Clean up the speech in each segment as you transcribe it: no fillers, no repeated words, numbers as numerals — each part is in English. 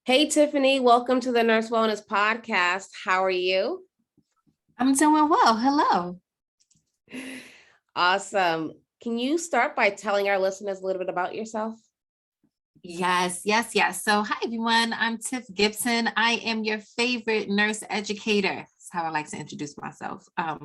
Hey, Tiffany, welcome to the Nurse Wellness Podcast. How are you? I'm doing well. Hello. Awesome. Can you start by telling our listeners a little bit about yourself? Yes. So, hi everyone. I'm Tiff Gibson. I am your favorite nurse educator. That's how I like to introduce myself. A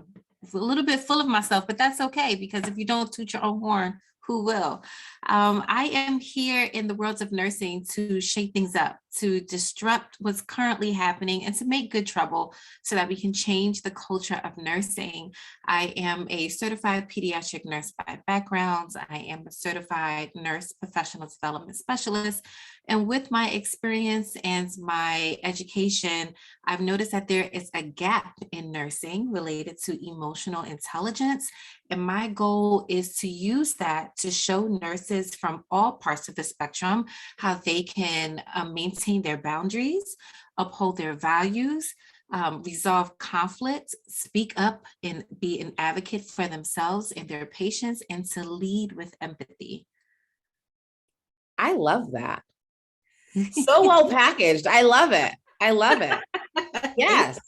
little bit full of myself, but that's okay because if you don't toot your own horn, who will? I am here in the worlds of nursing to shake things up, to disrupt what's currently happening, and to make good trouble so that we can change the culture of nursing. I am a certified pediatric nurse by background. I am a certified nurse professional development specialist. And with my experience and my education, I've noticed that there is a gap in nursing related to emotional intelligence. And my goal is to use that to show nurses from all parts of the spectrum how they can maintain their boundaries, uphold their values, resolve conflict, speak up and be an advocate for themselves and their patients, and to lead with empathy. I love that. So well packaged. I love it. I love it. Yes.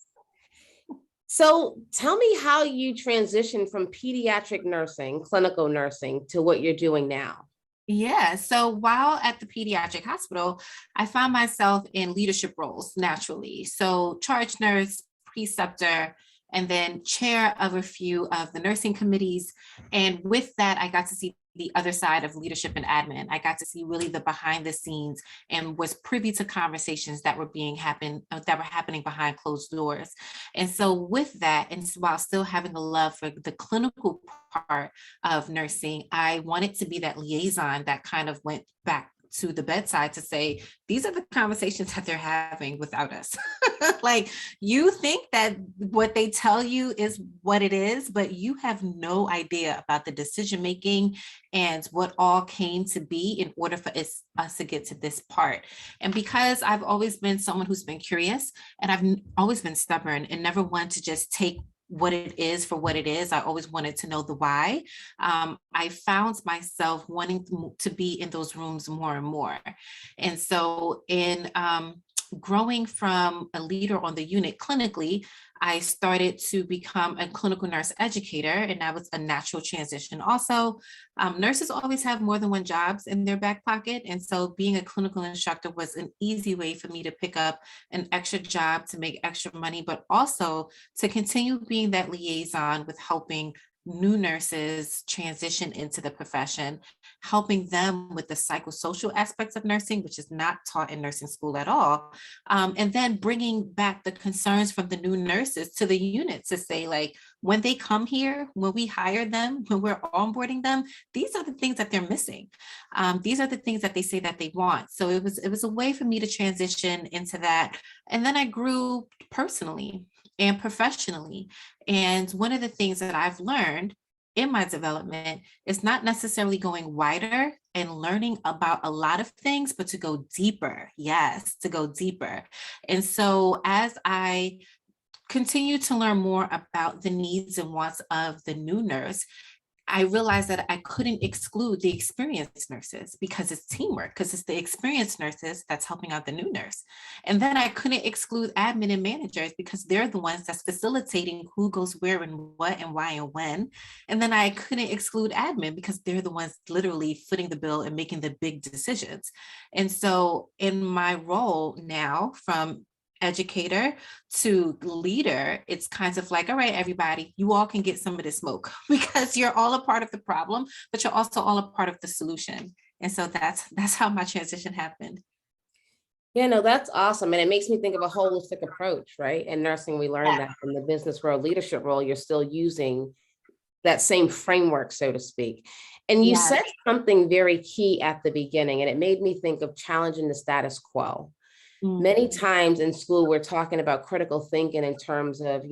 So tell me how you transitioned from pediatric nursing, clinical nursing, to what you're doing now. Yeah. So while at the pediatric hospital, I found myself in leadership roles naturally. So charge nurse, preceptor, and then chair of a few of the nursing committees. And with that, I got to see the other side of leadership and admin. I got to see really the behind the scenes and was privy to conversations that were happening behind closed doors. And so with that, and while still having a love for the clinical part of nursing, I wanted to be that liaison that kind of went back to the bedside to say, these are the conversations that they're having without us. Like, you think that what they tell you is what it is, but you have no idea about the decision making and what all came to be in order for us to get to this part. And because I've always been someone who's been curious, and I've always been stubborn and never wanted to just take what it is for what it is. I always wanted to know the why. I found myself wanting to be in those rooms more and more. And so in growing from a leader on the unit clinically, I started to become a clinical nurse educator, and that was a natural transition. Also, nurses always have more than one jobs in their back pocket, and so being a clinical instructor was an easy way for me to pick up an extra job to make extra money, but also to continue being that liaison with helping new nurses transition into the profession, helping them with the psychosocial aspects of nursing, which is not taught in nursing school at all. And then bringing back the concerns from the new nurses to the unit to say, like, when they come here, when we hire them, when we're onboarding them, these are the things that they're missing. These are the things that they say that they want. So it was a way for me to transition into that. And then I grew personally and professionally. And one of the things that I've learned in my development is not necessarily going wider and learning about a lot of things, but to go deeper. Yes, to go deeper. And so as I continue to learn more about the needs and wants of the new nurse, I realized that I couldn't exclude the experienced nurses because it's teamwork, because it's the experienced nurses that's helping out the new nurse. And then I couldn't exclude admin and managers because they're the ones that's facilitating who goes where and what and why and when. And then I couldn't exclude admin because they're the ones literally footing the bill and making the big decisions. And so in my role now, from educator to leader, it's kind of like, all right, everybody, you all can get some of this smoke because you're all a part of the problem, but you're also all a part of the solution. And so that's how my transition happened. Yeah, no, that's awesome. And it makes me think of a holistic approach, right? In nursing, we learned that in the business world, leadership role, you're still using that same framework, so to speak. And you Yeah. said something very key at the beginning, and it made me think of challenging the status quo. Many times in school, we're talking about critical thinking in terms of,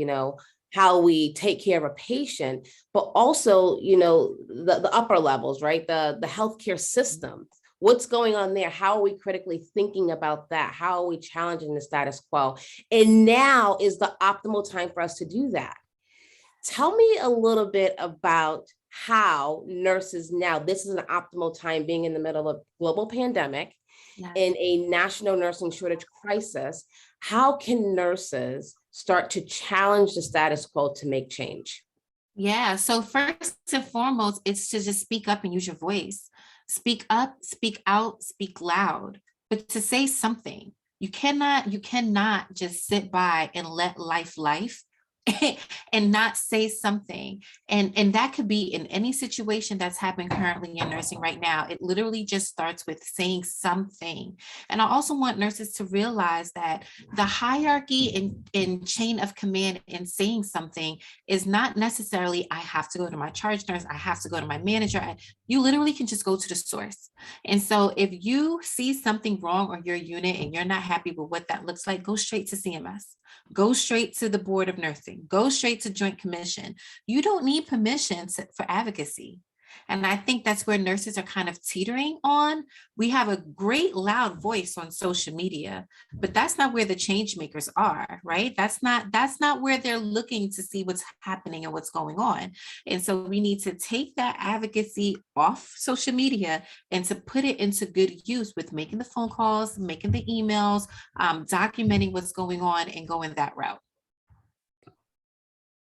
how we take care of a patient, but also, the upper levels, right? The healthcare system. What's going on there? How are we critically thinking about that? How are we challenging the status quo? And now is the optimal time for us to do that. Tell me a little bit about how nurses now, this is an optimal time being in the middle of global pandemic, Yes. in a national nursing shortage crisis, how can nurses start to challenge the status quo to make change? Yeah. So first and foremost, it's to just speak up and use your voice. Speak up, speak out, speak loud, but to say something. You cannot just sit by and let life and not say something. And that could be in any situation that's happening currently in nursing right now. It literally just starts with saying something. And I also want nurses to realize that the hierarchy in chain of command in saying something is not necessarily, I have to go to my charge nurse, I have to go to my manager. You literally can just go to the source. And so if you see something wrong on your unit and you're not happy with what that looks like, go straight to CMS. Go straight to the Board of Nursing. Go straight to Joint Commission. You don't need permission for advocacy. And I think that's where nurses are kind of teetering on. We have a great loud voice on social media, but that's not where the change makers are, right? That's not where they're looking to see what's happening and what's going on. And so we need to take that advocacy off social media and to put it into good use with making the phone calls, making the emails, documenting what's going on and going that route.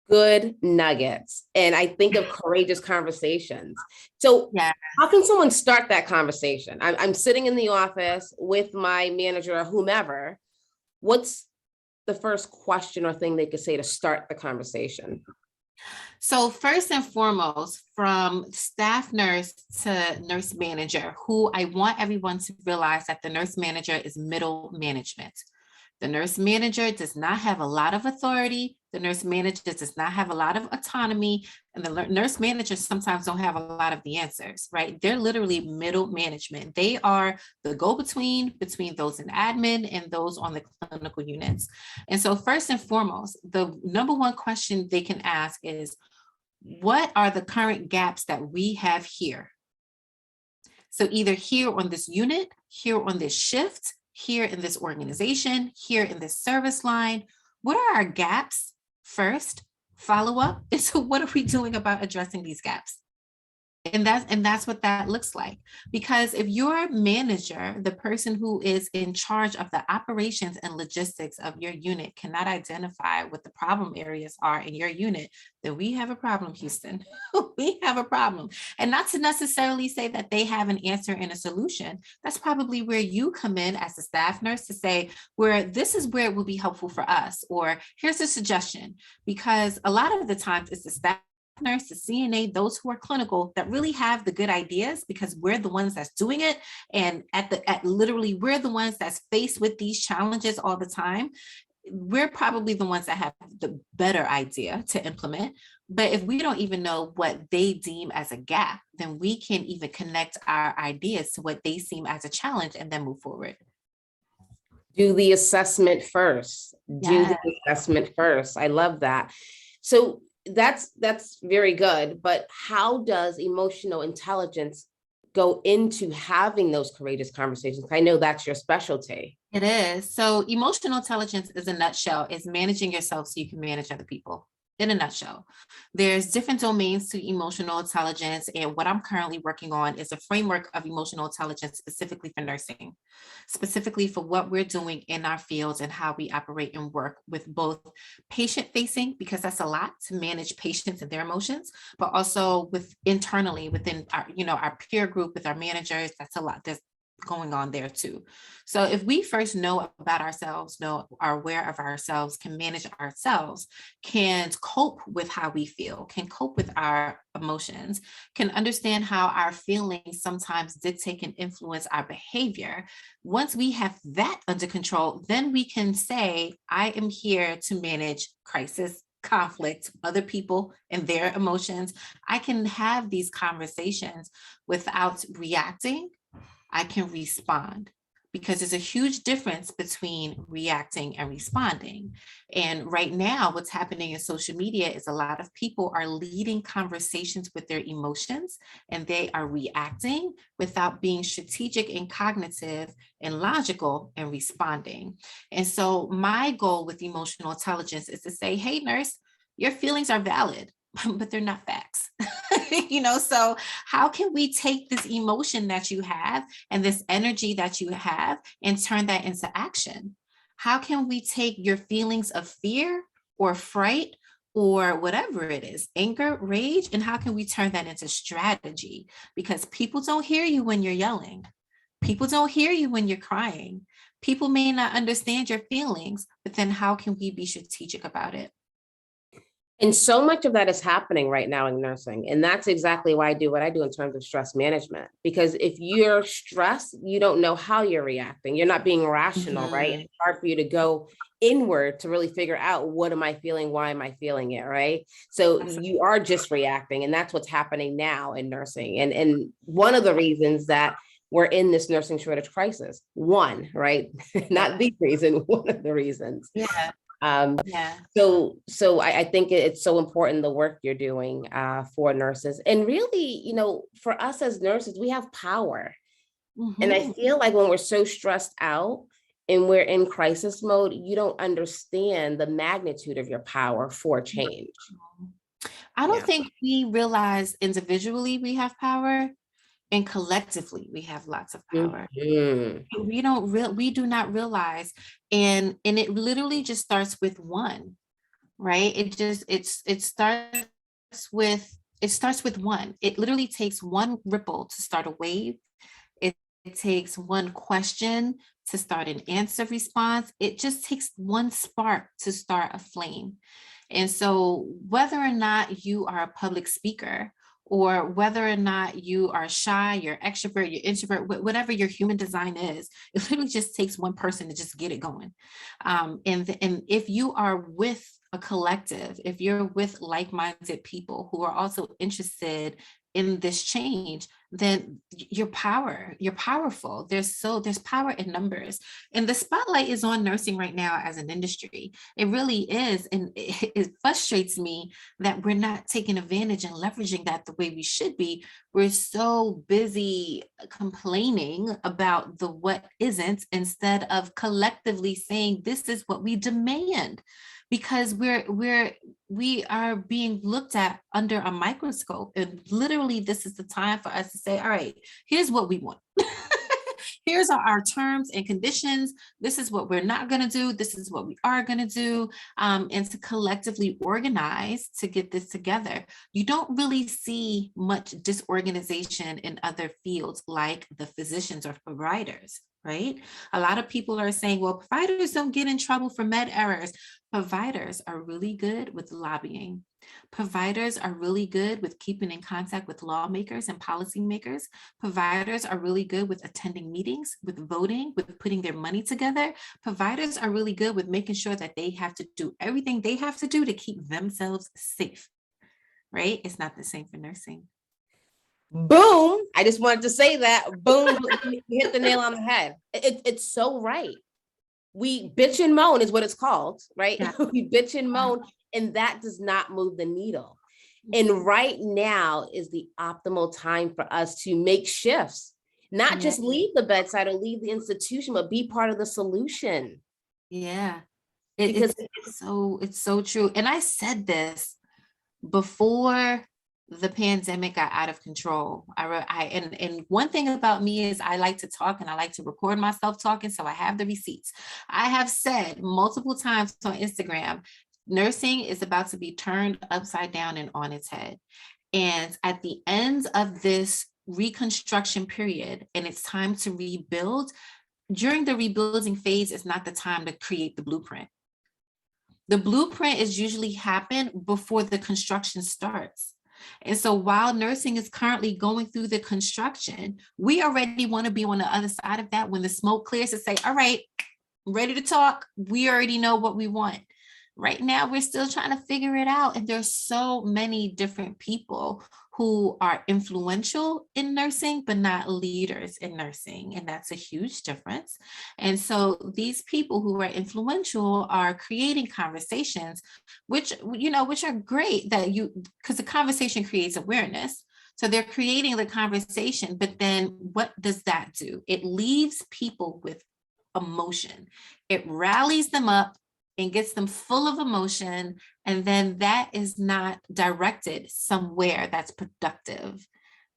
Good nuggets. And I think of courageous conversations. So Yeah. how can someone start that conversation? I'm sitting in the office with my manager or whomever. What's the first question or thing they could say to start the conversation? So first and foremost, from staff nurse to nurse manager, who I want everyone to realize that the nurse manager is middle management. The nurse manager does not have a lot of authority. The nurse manager does not have a lot of autonomy. And the nurse managers sometimes don't have a lot of the answers, right? They're literally middle management. They are the go-between between those in admin and those on the clinical units. And so first and foremost, the number one question they can ask is, what are the current gaps that we have here? So either here on this unit, here on this shift, here in this organization, here in this service line, what are our gaps first? Follow up. And so what are we doing about addressing these gaps? And that's what that looks like. Because if your manager, the person who is in charge of the operations and logistics of your unit, cannot identify what the problem areas are in your unit, then we have a problem, Houston. We have a problem. And not to necessarily say that they have an answer and a solution. That's probably where you come in as a staff nurse to say, where this is where it will be helpful for us, or here's a suggestion. Because a lot of the times it's the staff nurse, the CNA, those who are clinical that really have the good ideas, because we're the ones that's doing it. And at literally, we're the ones that's faced with these challenges all the time. We're probably the ones that have the better idea to implement. But if we don't even know what they deem as a gap, then we can even connect our ideas to what they seem as a challenge and then move forward. Do the assessment first. Do the assessment first. I love that. So that's very good, but how does emotional intelligence go into having those courageous conversations? I know that's your specialty. It is. So emotional intelligence is a nutshell, is managing yourself so you can manage other people. In a nutshell, there's different domains to emotional intelligence. And what I'm currently working on is a framework of emotional intelligence specifically for nursing, specifically for what we're doing in our fields and how we operate and work with both patient facing, because that's a lot to manage patients and their emotions, but also with internally within our, our peer group with our managers. That's a lot. There's going on there too. So if we first know about ourselves, are aware of ourselves, can manage ourselves, can cope with how we feel, can cope with our emotions, can understand how our feelings sometimes dictate and influence our behavior. Once we have that under control, then we can say, I am here to manage crisis, conflict, other people and their emotions. I can have these conversations without reacting. I can respond, because there's a huge difference between reacting and responding. And right now, what's happening in social media is a lot of people are leading conversations with their emotions, and they are reacting without being strategic and cognitive and logical and responding. And so my goal with emotional intelligence is to say, hey, nurse, your feelings are valid, but they're not facts. So how can we take this emotion that you have and this energy that you have and turn that into action? How can we take your feelings of fear or fright or whatever it is, anger, rage, and how can we turn that into strategy? Because people don't hear you when you're yelling. People don't hear you when you're crying. People may not understand your feelings, but then how can we be strategic about it? And so much of that is happening right now in nursing. And that's exactly why I do what I do in terms of stress management. Because if you're stressed, you don't know how you're reacting. You're not being rational, right? And it's hard for you to go inward to really figure out, what am I feeling? Why am I feeling it? Right. So you are just reacting. And that's what's happening now in nursing. And one of the reasons that we're in this nursing shortage crisis, one, right? Not the reason, one of the reasons. Yeah. So I think it's so important, the work you're doing for nurses. And really, for us as nurses, we have power. And I feel like when we're so stressed out and we're in crisis mode, you don't understand the magnitude of your power for change. I don't think we realize individually we have power, and collectively we have lots of power. We do not realize, and it literally just starts with one, right? It starts with one. It literally takes one ripple to start a wave. It takes one question to start an answer response. It just takes one spark to start a flame. And so whether or not you are a public speaker, or whether or not you are shy, you're extrovert, you're introvert, whatever your human design is, it literally just takes one person to just get it going. And if you are with a collective, if you're with like-minded people who are also interested in this change, then you're powerful. There's power in numbers. And the spotlight is on nursing right now as an industry. It really is. And it frustrates me that we're not taking advantage and leveraging that the way we should be. We're so busy complaining about the what isn't, instead of collectively saying, this is what we demand. Because we are being looked at under a microscope, and literally this is the time for us to say, all right, here's what we want. Here's our terms and conditions. This is what we're not going to do. This is what we are going to do. And to collectively organize to get this together. You don't really see much disorganization in other fields like the physicians or providers, right? A lot of people are saying, well, providers don't get in trouble for med errors. Providers are really good with lobbying. Providers are really good with keeping in contact with lawmakers and policymakers. Providers are really good with attending meetings, with voting, with putting their money together. Providers are really good with making sure that they have to do everything they have to do to keep themselves safe, right? It's not the same for nursing. Boom. I just wanted to say that. Boom. You hit the nail on the head. It's so right. We bitch and moan is what it's called, right? Yeah. We bitch and moan, and that does not move the needle. And right now is the optimal time for us to make shifts, not just leave the bedside or leave the institution, but be part of the solution. Yeah, it's so true. And I said this before the pandemic got out of control. And one thing about me is I like to talk, and I like to record myself talking, so I have the receipts. I have said multiple times on Instagram, nursing is about to be turned upside down and on its head. And at the end of this reconstruction period, and it's time to rebuild, during the rebuilding phase is not the time to create the blueprint. The blueprint is usually happen before the construction starts. And so while nursing is currently going through the construction, we already want to be on the other side of that when the smoke clears to say, all right, I'm ready to talk. We already know what we want. Right now, we're still trying to figure it out. And there's so many different people who are influential in nursing, but not leaders in nursing. And that's a huge difference. And so these people who are influential are creating conversations, which are great because the conversation creates awareness. So they're creating the conversation, but then what does that do? It leaves people with emotion. It rallies them up. and gets them full of emotion. And then that is not directed somewhere that's productive,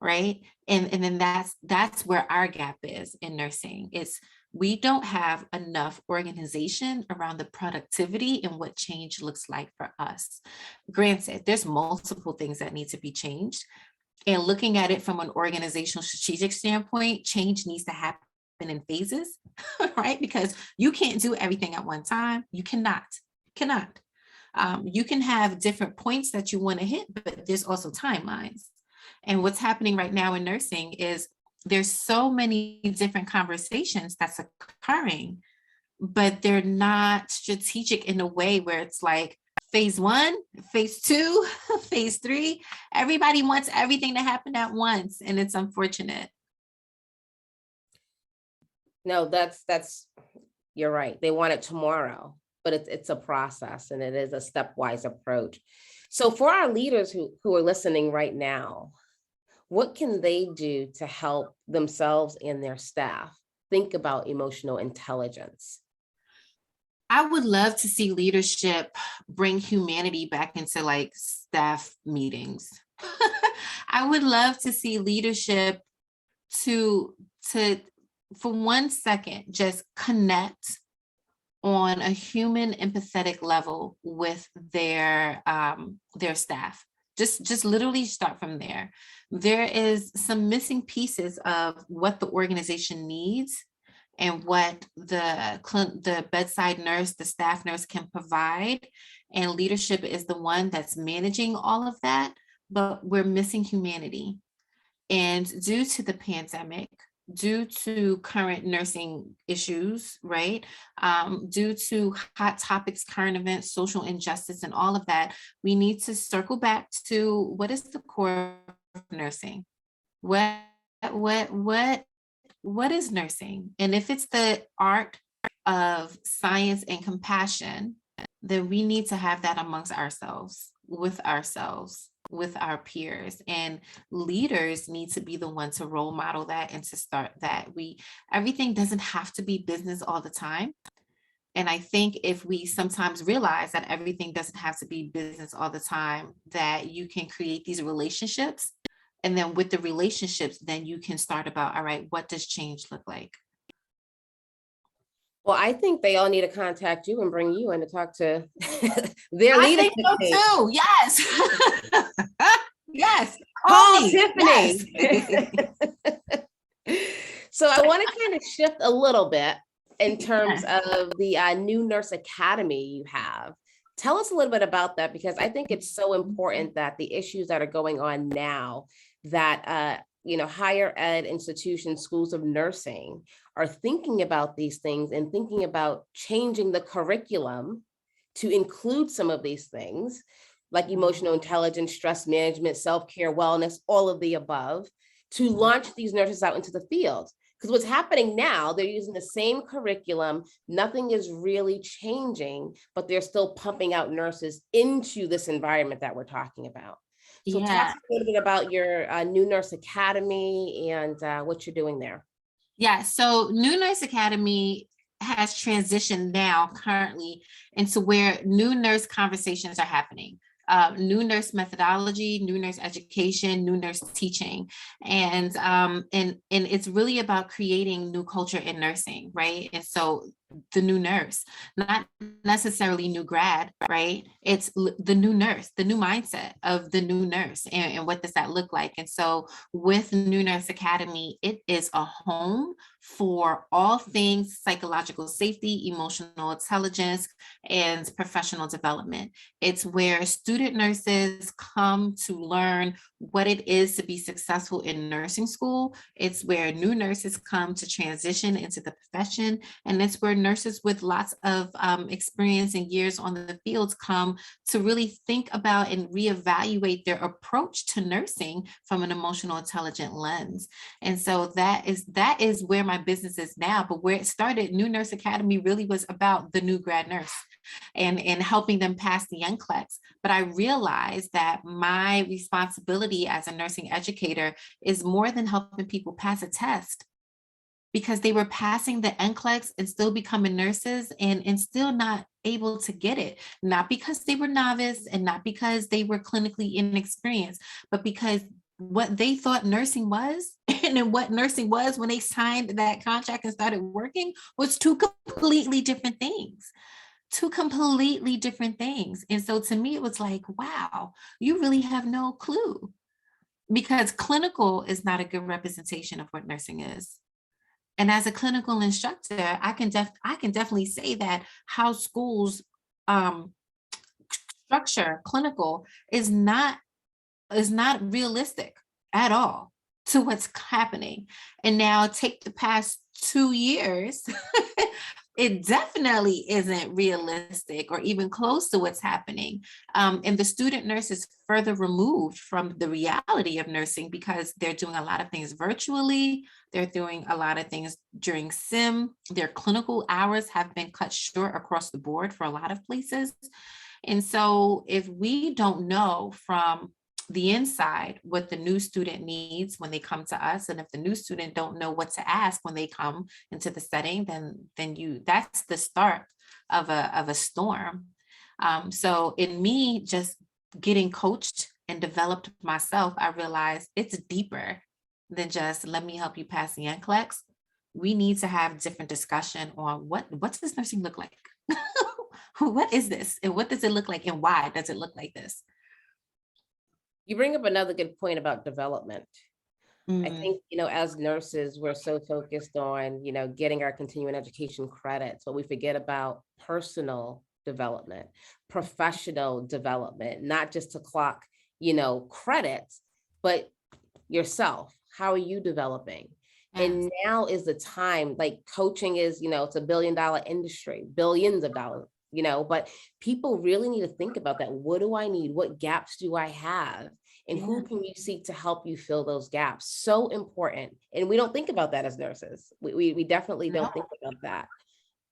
right? And then that's where our gap is in nursing. It's we don't have enough organization around the productivity and what change looks like for us. Granted, there's multiple things that need to be changed. And looking at it from an organizational strategic standpoint, change needs to happen in phases, right? Because you can't do everything at one time. You cannot. You can have different points that you want to hit, but there's also timelines. And what's happening right now in nursing is there's so many different conversations that's occurring, but they're not strategic in a way where it's like phase 1, phase 2, phase 3. Everybody wants everything to happen at once, and it's unfortunate. No, that's you're right. They want it tomorrow, but it's a process and it is a stepwise approach. So for our leaders who are listening right now, what can they do to help themselves and their staff think about emotional intelligence? I would love to see leadership bring humanity back into like staff meetings. I would love to see leadership to for 1 second just connect on a human empathetic level with their staff. Just literally start from there. There is some missing pieces of what the organization needs and what the bedside nurse, the staff nurse can provide. And leadership is the one that's managing all of that, but we're missing humanity. And due to the pandemic, due to current nursing issues, right? Due to hot topics, current events, social injustice, and all of that, we need to circle back to what is the core of nursing? What is nursing? And if it's the art of science and compassion, then we need to have that amongst ourselves, with our peers, and leaders need to be the one to role model that and to start that. Everything doesn't have to be business all the time. And I think if we sometimes realize that everything doesn't have to be business all the time, that you can create these relationships. And then with the relationships, then you can start about, all right, what does change look like? Well, I think they all need to contact you and bring you in to talk to their I leadership think so team. too. Yes. Yes. Call Only. Tiffany. Yes. So I want to kind of shift a little bit in terms of the new nurse academy you have. Tell us a little bit about that, because I think it's so important that the issues that are going on now, that higher ed institutions, schools of nursing are thinking about these things and thinking about changing the curriculum to include some of these things, like emotional intelligence, stress management, self-care, wellness, all of the above, to launch these nurses out into the field. Because what's happening now, they're using the same curriculum, nothing is really changing, but they're still pumping out nurses into this environment that we're talking about. So talk a little bit about your new nurse academy and what you're doing there. Yeah, so New Nurse Academy has transitioned now currently into where new nurse conversations are happening. New nurse methodology, new nurse education, new nurse teaching, and it's really about creating new culture in nursing, right? And so the new nurse, not necessarily new grad, right? It's the new nurse, the new mindset of the new nurse, and what does that look like? And so with New Nurse Academy, it is a home for all things psychological safety, emotional intelligence, and professional development. It's where student nurses come to learn what it is to be successful in nursing school. It's where new nurses come to transition into the profession. And it's where nurses with lots of experience and years on the fields come to really think about and reevaluate their approach to nursing from an emotional intelligent lens. And so that is where my business is now. But where it started, New Nurse Academy really was about the new grad nurse and helping them pass the NCLEX. But I realized that my responsibility as a nursing educator is more than helping people pass a test. because they were passing the NCLEX and still becoming nurses and still not able to get it. Not because they were novice and not because they were clinically inexperienced, but because what they thought nursing was and then what nursing was when they signed that contract and started working was two completely different things. Two completely different things. And so to me, it was like, wow, you really have no clue, because clinical is not a good representation of what nursing is. And as a clinical instructor, I can definitely say that how schools structure clinical is not realistic at all to what's happening. And now take the past 2 years, it definitely isn't realistic or even close to what's happening. And the student nurse is further removed from the reality of nursing because they're doing a lot of things virtually. They're doing a lot of things during sim. Their clinical hours have been cut short across the board for a lot of places. And so if we don't know from the inside what the new student needs when they come to us, and if the new student don't know what to ask when they come into the setting, then that's the start of a storm. So in me just getting coached and developed myself, I realized it's deeper than just let me help you pass the NCLEX. We need to have different discussion on what does nursing look like? What is this? And what does it look like? And why does it look like this? You bring up another good point about development. I think, as nurses, we're so focused on, getting our continuing education credits, but we forget about personal development, professional development, not just to clock, credits, but yourself. How are you developing? And now is the time, like coaching is, it's $1 billion industry, billions of dollars, but people really need to think about that. What do I need? What gaps do I have? And who can you seek to help you fill those gaps? So important. And we don't think about that as nurses. We definitely don't think about that.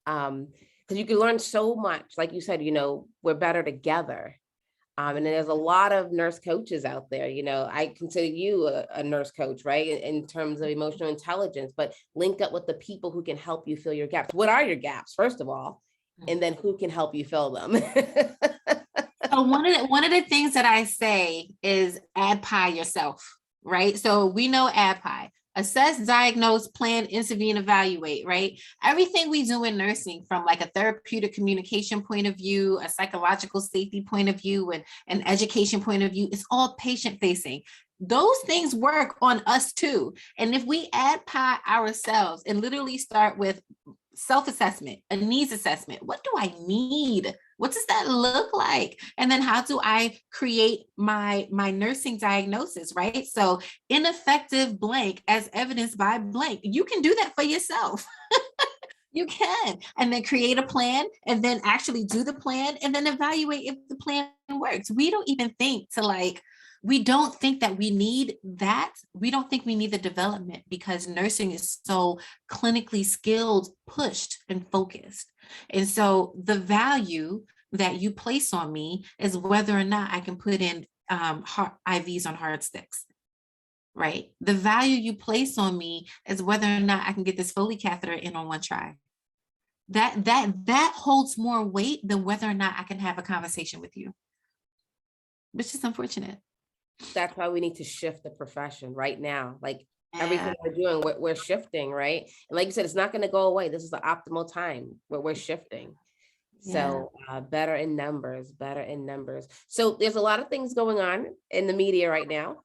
Because you can learn so much. Like you said, we're better together. And there's a lot of nurse coaches out there. I consider you a nurse coach, right? In terms of emotional intelligence, but link up with the people who can help you fill your gaps. What are your gaps, first of all? And then who can help you fill them? So one of the things that I say is add pie yourself, right? So we know add pie. Assess, diagnose, plan, intervene, evaluate, right? Everything we do in nursing, from like a therapeutic communication point of view, a psychological safety point of view, and an education point of view, is all patient facing. Those things work on us too. And if we add pie ourselves and literally start with self-assessment, a needs assessment, what do I need? What does that look like? And then how do I create my nursing diagnosis, right? So ineffective blank as evidenced by blank. You can do that for yourself. You can. And then create a plan and then actually do the plan and then evaluate if the plan works. We don't even think we don't think that we need that. We don't think we need the development because nursing is so clinically skilled, pushed, and focused. And so the value that you place on me is whether or not I can put in IVs on hard sticks, right? The value you place on me is whether or not I can get this Foley catheter in on one try. That holds more weight than whether or not I can have a conversation with you, which is unfortunate. That's why we need to shift the profession right now. Like everything we're doing, we're shifting, right? And like you said, it's not going to go away. This is the optimal time where we're shifting. So better in numbers. So there's a lot of things going on in the media right now.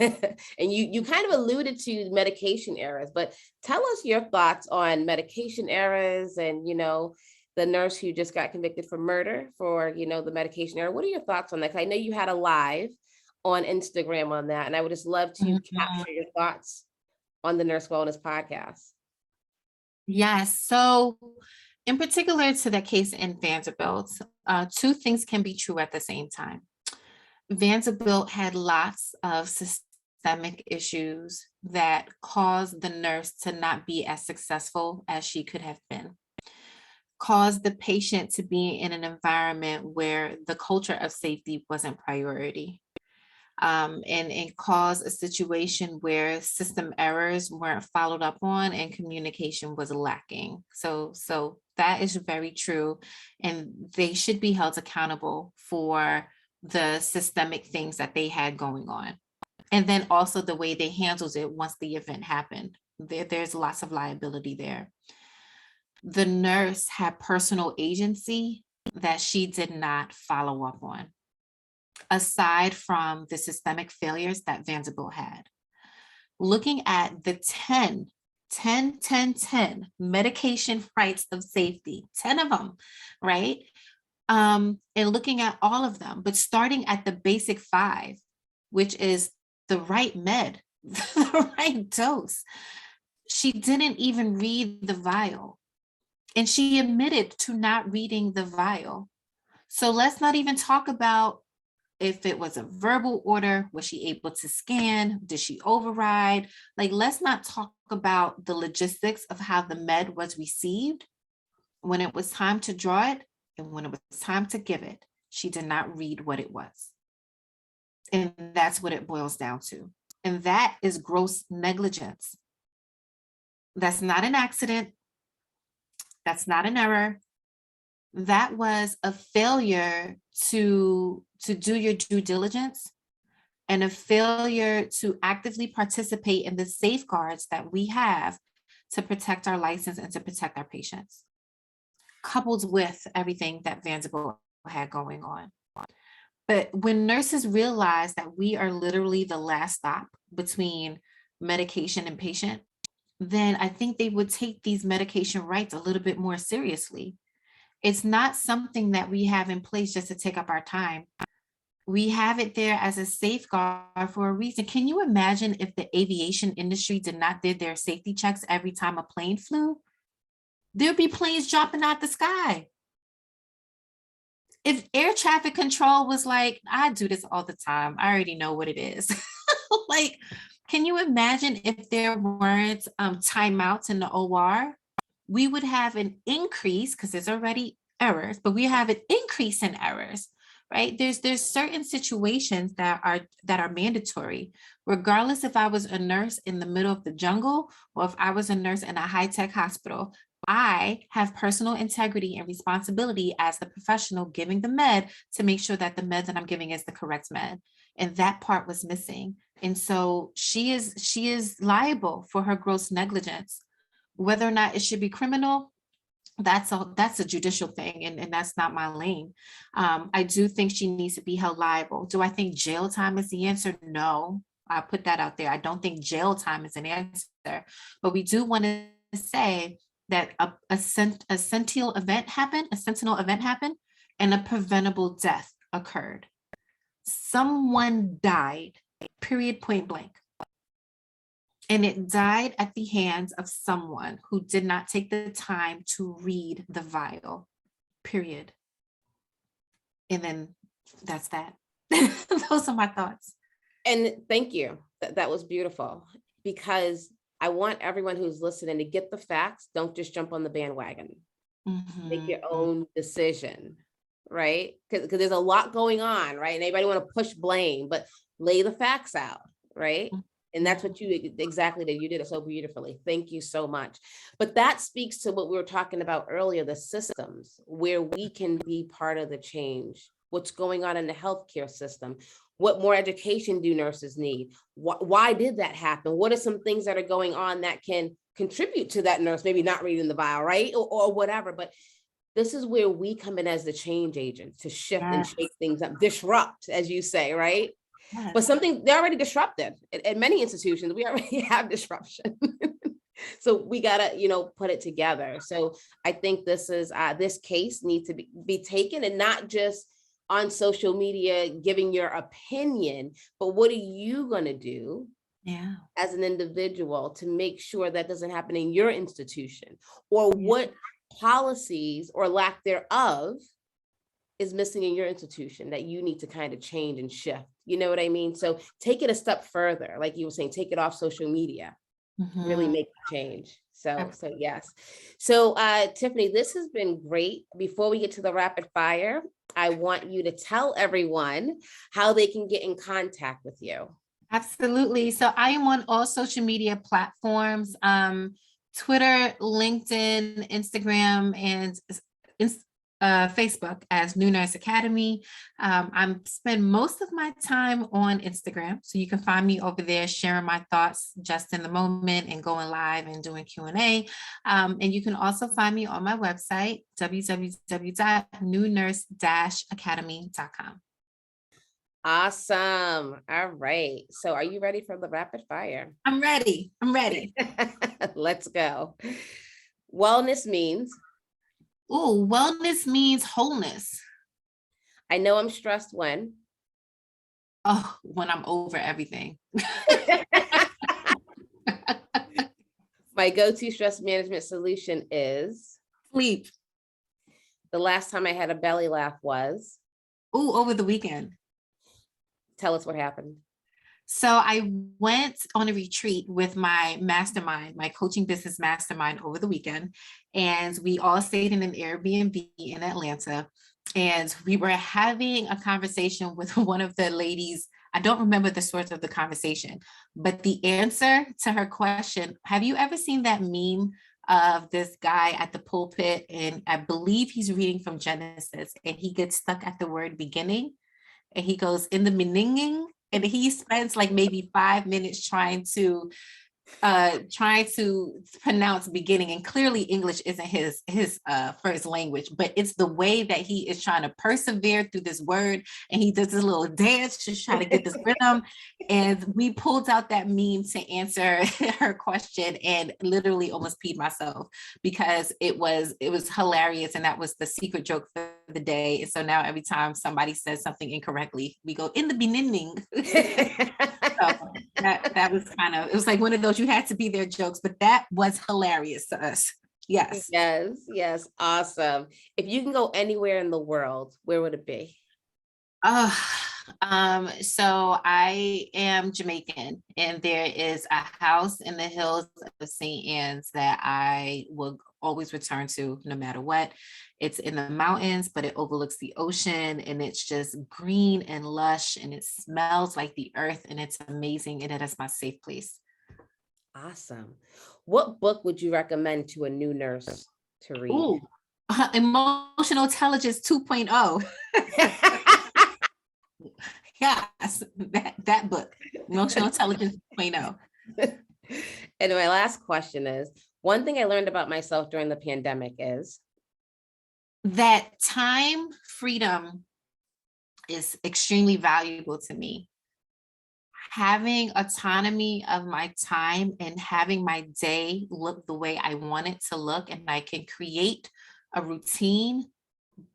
And you kind of alluded to medication errors, but tell us your thoughts on medication errors and, the nurse who just got convicted for murder for, the medication error. What are your thoughts on that? 'Cause I know you had a live on Instagram on that, and I would just love to capture your thoughts on the Nurse Wellness podcast. Yes. So in particular to that case in Vanderbilt, two things can be true at the same time. Vanderbilt had lots of systemic issues that caused the nurse to not be as successful as she could have been, caused the patient to be in an environment where the culture of safety wasn't priority. and cause a situation where system errors weren't followed up on and communication was lacking. So that is very true. And they should be held accountable for the systemic things that they had going on. And then also the way they handled it once the event happened. There's lots of liability there. The nurse had personal agency that she did not follow up on, aside from the systemic failures that Vanderbilt had. Looking at the 10 medication rights of safety, 10 of them, right? And looking at all of them, but starting at the basic 5, which is the right med, the right dose. She didn't even read the vial. And she admitted to not reading the vial. So let's not even talk about if it was a verbal order. Was she able to scan? Did she override? Like, let's not talk about the logistics of how the med was received. When it was time to draw it and when it was time to give it, she did not read what it was. And that's what it boils down to. And that is gross negligence. That's not an accident. That's not an error. That was a failure to do your due diligence and a failure to actively participate in the safeguards that we have to protect our license and to protect our patients, coupled with everything that Vanderbilt had going on. But when nurses realize that we are literally the last stop between medication and patient, then I think they would take these medication rights a little bit more seriously. It's not something that we have in place just to take up our time. We have it there as a safeguard for a reason. Can you imagine if the aviation industry did not do their safety checks every time a plane flew? There'd be planes dropping out the sky. If air traffic control was like, I do this all the time, I already know what it is. Like, can you imagine if there weren't timeouts in the OR? We would have an increase, because there's already errors, but we have an increase in errors, right? There's certain situations that are mandatory, regardless if I was a nurse in the middle of the jungle or if I was a nurse in a high-tech hospital. I have personal integrity and responsibility as the professional giving the med to make sure that the med that I'm giving is the correct med. And that part was missing. And so she is liable for her gross negligence. Whether or not it should be criminal, that's a judicial thing, and that's not my lane. I do think she needs to be held liable. Do I think jail time is the answer? No, I put that out there. I don't think jail time is an answer, but we do want to say that a sentinel event happened, and a preventable death occurred. Someone died, period, point blank. And it died at the hands of someone who did not take the time to read the vial, period. And then that's that. Those are my thoughts. And thank you. That was beautiful, because I want everyone who's listening to get the facts. Don't just jump on the bandwagon. Make your own decision, right? Because there's a lot going on, right? And anybody want to push blame, but lay the facts out, right? And that's what you exactly did. You did it so beautifully. Thank you so much. But that speaks to what we were talking about earlier, the systems where we can be part of the change. What's going on in the healthcare system? What more education do nurses need? Why did that happen? What are some things that are going on that can contribute to that nurse maybe not reading the vial, right? Or whatever. But this is where we come in as the change agent to shift and shake things up, disrupt, as you say, right? But something they're already disrupted at many institutions. We already have disruption. So we gotta, put it together. So I think this case needs to be taken, and not just on social media giving your opinion, but what are you gonna do as an individual to make sure that doesn't happen in your institution, or what policies or lack thereof is missing in your institution that you need to kind of change and shift. You know what I mean? So take it a step further. Like you were saying, take it off social media. really Mhm. make the change. So Absolutely. yes. So Tiffany, this has been great. Before we get to the rapid fire, I want you to tell everyone how they can get in contact with you. Absolutely. So I am on all social media platforms, Twitter, LinkedIn, Instagram, and Facebook as New Nurse Academy. I spend most of my time on Instagram, so you can find me over there sharing my thoughts just in the moment and going live and doing Q&A. And you can also find me on my website, www.newnurse-academy.com. Awesome. All right. So are you ready for the rapid fire? I'm ready. I'm ready. Let's go. Wellness means Oh, wellness means wholeness. I know I'm stressed when. Oh, when I'm over everything. My go-to stress management solution is Sleep. the last time I had a belly laugh was. Oh, over the weekend. Tell us what happened. So I went on a retreat with my mastermind, my coaching business mastermind over the weekend. And we all stayed in an Airbnb in Atlanta. And we were having a conversation with one of the ladies. I don't remember the source of the conversation, but the answer to her question, have you ever seen that meme of this guy at the pulpit? And I believe he's reading from Genesis and he gets stuck at the word beginning. And he goes in the meaning, and he spends like maybe 5 minutes trying to pronounce beginning, and clearly English isn't his first language, but it's the way that he is trying to persevere through this word, and he does this little dance to try to get this rhythm. And we pulled out that meme to answer her question, and literally almost peed myself because it was hilarious, and that was the secret joke for the day. And so now every time somebody says something incorrectly, we go in the beginning. So that was kind of, it was like one of those you had to be there jokes, but that was hilarious to us. Yes. Yes, yes, awesome. If you can go anywhere in the world, where would it be? Uh, so I am Jamaican, and there is a house in the hills of St. Anne's that I will always return to no matter what. It's in the mountains, but it overlooks the ocean, and it's just green and lush, and it smells like the earth, and it's amazing, and it is my safe place. Awesome. What book would you recommend to a new nurse to read? Ooh, emotional intelligence 2.0. Yes, that book, emotional intelligence 2.0. And my last question is, one thing I learned about myself during the pandemic is, That time freedom is extremely valuable to me. Having autonomy of my time and having my day look the way I want it to look, and I can create a routine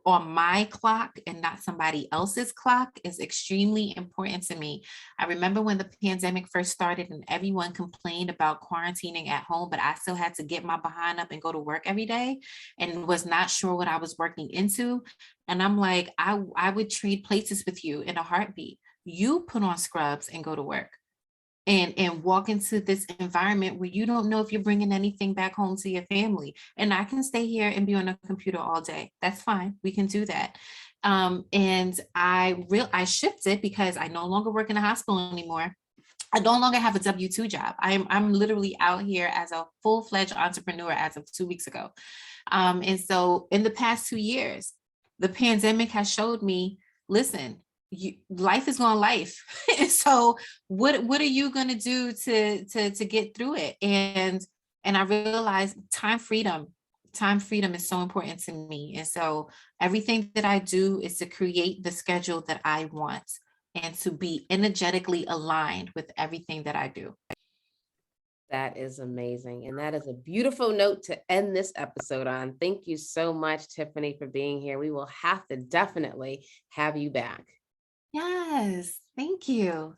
on my clock and not somebody else's clock, is extremely important to me. I remember when the pandemic first started and everyone complained about quarantining at home, but I still had to get my behind up and go to work every day and was not sure what I was working into. And I'm like, I would trade places with you in a heartbeat. You put on scrubs and go to work and walk into this environment where you don't know if you're bringing anything back home to your family. And I can stay here and be on a computer all day. That's fine. We can do that. And I shifted because I no longer work in a hospital anymore. I no longer have a W-2 job. I'm literally out here as a full-fledged entrepreneur as of 2 weeks ago. And so in the past 2 years, the pandemic has showed me, listen, life is going life. And so what are you going to do to get through it? And I realized time freedom is so important to me. And so everything that I do is to create the schedule that I want and to be energetically aligned with everything that I do. that is amazing. And that is a beautiful note to end this episode on. Thank you so much, Tiffany, for being here. We will have to definitely have you back. Yes, thank you.